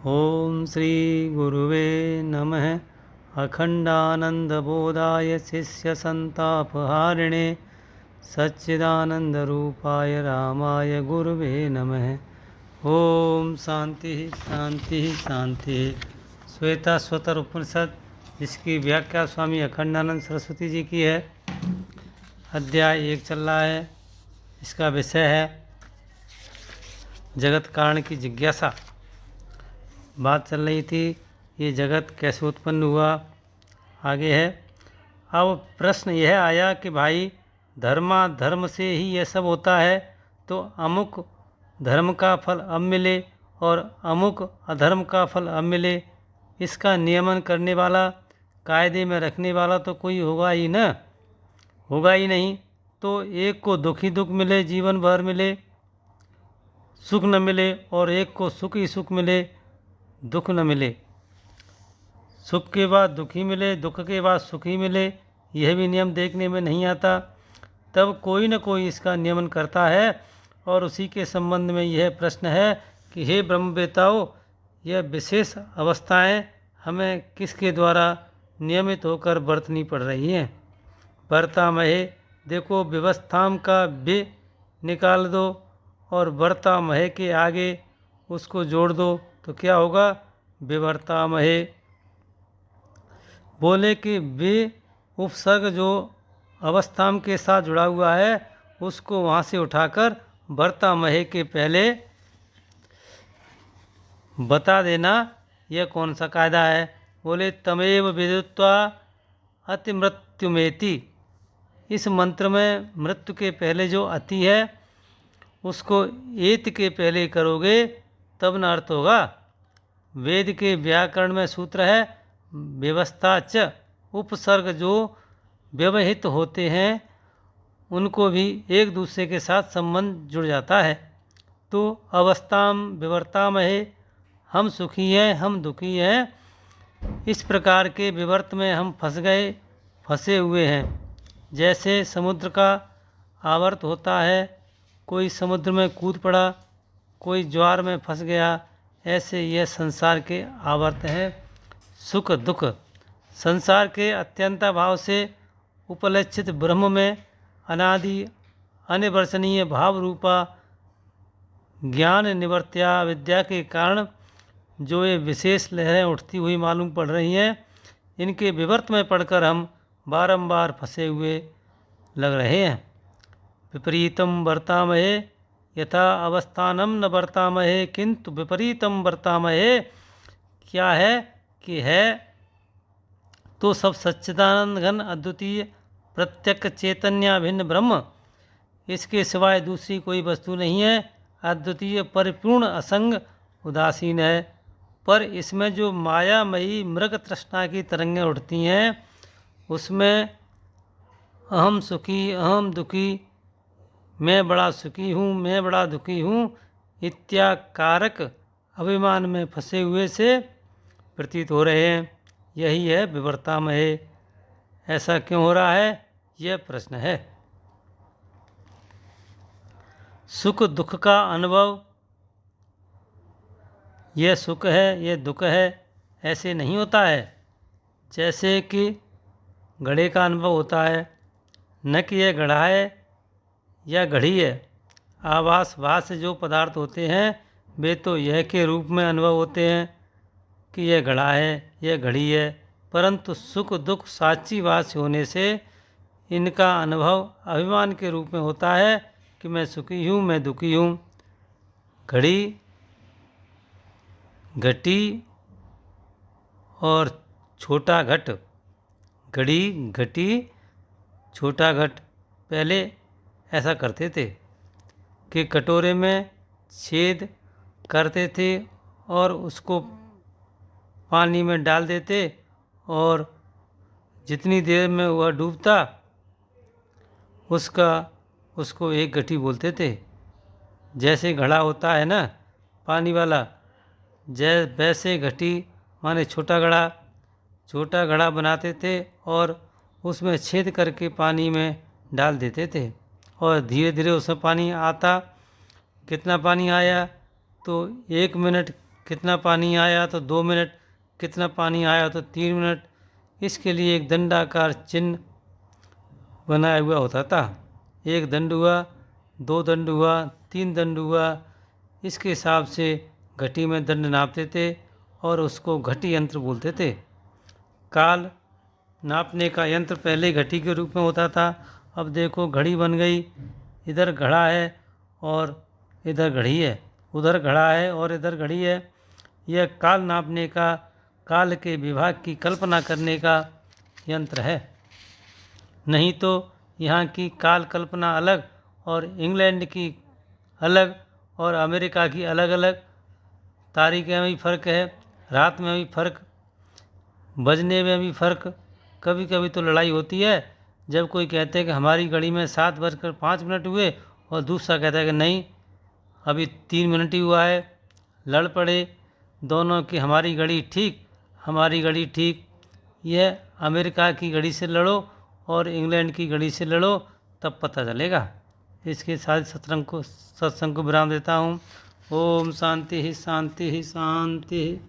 ओम श्री गुरुवे नमः। अखंडानंदबोधाय शिष्यसंतापहारिणे सच्चिदानंदरूपाय रामाय गुरुवे नमः। ओम शांति शांति शांति। श्वेता स्वतर उपनिषद, जिसकी व्याख्या स्वामी अखंडानंद सरस्वती जी की है। अध्याय 1 चल रहा है। इसका विषय है जगत कारण की जिज्ञासा। बात चल रही थी ये जगत कैसे उत्पन्न हुआ, आगे है। अब प्रश्न यह आया कि भाई धर्म से ही यह सब होता है, तो अमुक धर्म का फल अब मिले और अमुक अधर्म का फल अब मिले, इसका नियमन करने वाला, कायदे में रखने वाला तो कोई होगा ही न, होगा ही नहीं। तो एक को दुख ही दुख मिले, जीवन भर मिले, सुख न मिले, और एक को सुख ही सुख मिले, दुख न मिले। सुख के बाद दुख ही मिले, दुख के बाद सुख ही मिले, यह भी नियम देखने में नहीं आता। तब कोई न कोई इसका नियमन करता है, और उसी के संबंध में यह प्रश्न है कि हे ब्रह्मवेताओं, यह विशेष अवस्थाएं हमें किसके द्वारा नियमित होकर बरतनी पड़ रही हैं। वर्तामहे, देखो व्यवस्थाम का बे निकाल दो और वर्तामहे के आगे उसको जोड़ दो, तो क्या होगा? विवर्तामहे। बोले कि वे उपसर्ग जो अवस्थाम के साथ जुड़ा हुआ है, उसको वहाँ से उठाकर वर्तामहे के पहले बता देना, यह कौन सा कायदा है। बोले तमेव विदित्वा अतिमृत्युमेति। इस मंत्र में मृत्यु के पहले जो अति है, उसको एत के पहले करोगे तब न अर्थ होगा। वेद के व्याकरण में सूत्र है व्यवस्था च, उपसर्ग जो व्यवहित होते हैं उनको भी एक दूसरे के साथ संबंध जुड़ जाता है। तो अवस्थाम विवर्तामहे, हम सुखी हैं हम दुखी हैं, इस प्रकार के विवर्त में हम फंसे हुए हैं। जैसे समुद्र का आवर्त होता है, कोई समुद्र में कूद पड़ा, कोई ज्वार में फंस गया, ऐसे यह संसार के आवर्त हैं सुख दुख। संसार के अत्यंताभाव से उपलक्षित ब्रह्म में अनादि अनिवर्चनीय भाव रूपा ज्ञान निवर्त्या विद्या के कारण जो ये विशेष लहरें उठती हुई मालूम पड़ रही हैं, इनके विवर्त में पड़कर हम बारंबार फंसे हुए लग रहे हैं। विपरीतम वर्तामहे यथा अवस्थानम न वर्तामहे किंतु विपरीतम वर्तामहे। क्या है कि है तो सब सच्चिदानंद घन अद्वितीय प्रत्यक्ष चैतन्य भिन्न ब्रह्म, इसके सिवाय दूसरी कोई वस्तु नहीं है। अद्वितीय परिपूर्ण असंग उदासीन है, पर इसमें जो मायामयी मृग तृष्णा की तरंगें उठती हैं, उसमें अहम सुखी अहम दुखी, मैं बड़ा सुखी हूँ मैं बड़ा दुखी हूँ इत्याकारक अभिमान में फंसे हुए से प्रतीत हो रहे हैं। यही है विवर्तामहे। ऐसा क्यों हो रहा है, यह प्रश्न है। सुख दुख का अनुभव, यह सुख है यह दुख है, ऐसे नहीं होता है। जैसे कि घड़े का अनुभव होता है, न कि यह घड़ा है या घड़ी है। आभास भास जो पदार्थ होते हैं, वे तो यह के रूप में अनुभव होते हैं कि यह घड़ा है यह घड़ी है, परंतु सुख दुख साक्षी भास होने से इनका अनुभव अभिमान के रूप में होता है कि मैं सुखी हूँ मैं दुखी हूँ। घड़ी घटी और छोटा घट, घड़ी घटी छोटा घट। पहले ऐसा करते थे कि कटोरे में छेद करते थे और उसको पानी में डाल देते, और जितनी देर में वह डूबता उसको एक घटी बोलते थे। जैसे घड़ा होता है ना पानी वाला, वैसे घटी माने छोटा घड़ा बनाते थे और उसमें छेद करके पानी में डाल देते थे, और धीरे धीरे उसमें पानी आता। कितना पानी आया तो 1 मिनट कितना पानी आया तो 2 मिनट, कितना पानी आया तो 3 मिनट। इसके लिए एक दंडाकार चिन्ह बनाया हुआ होता था। एक दंड हुआ, 2 दंड हुआ, 3 दंड हुआ। इसके हिसाब से घटी में दंड नापते थे और उसको घटी यंत्र बोलते थे। काल नापने का यंत्र पहले घटी के रूप में होता था। अब देखो घड़ी बन गई, इधर घड़ा है और इधर घड़ी है, उधर घड़ा है और इधर घड़ी है। यह काल नापने का, काल के विभाग की कल्पना करने का यंत्र है। नहीं तो यहाँ की काल कल्पना अलग और इंग्लैंड की अलग और अमेरिका की अलग अलग। तारीखें में भी फ़र्क है, रात में भी फ़र्क, बजने में भी फ़र्क। कभी कभी तो लड़ाई होती है जब कोई कहते हैं कि हमारी घड़ी में 7:05 हुए और दूसरा कहता है कि नहीं अभी 3 मिनट ही हुआ है। लड़ पड़े दोनों की, हमारी घड़ी ठीक, हमारी घड़ी ठीक। यह अमेरिका की घड़ी से लड़ो और इंग्लैंड की घड़ी से लड़ो, तब पता चलेगा। इसके साथ सत्संग को विराम देता हूँ। ओम शांति ही शांति ही शांति।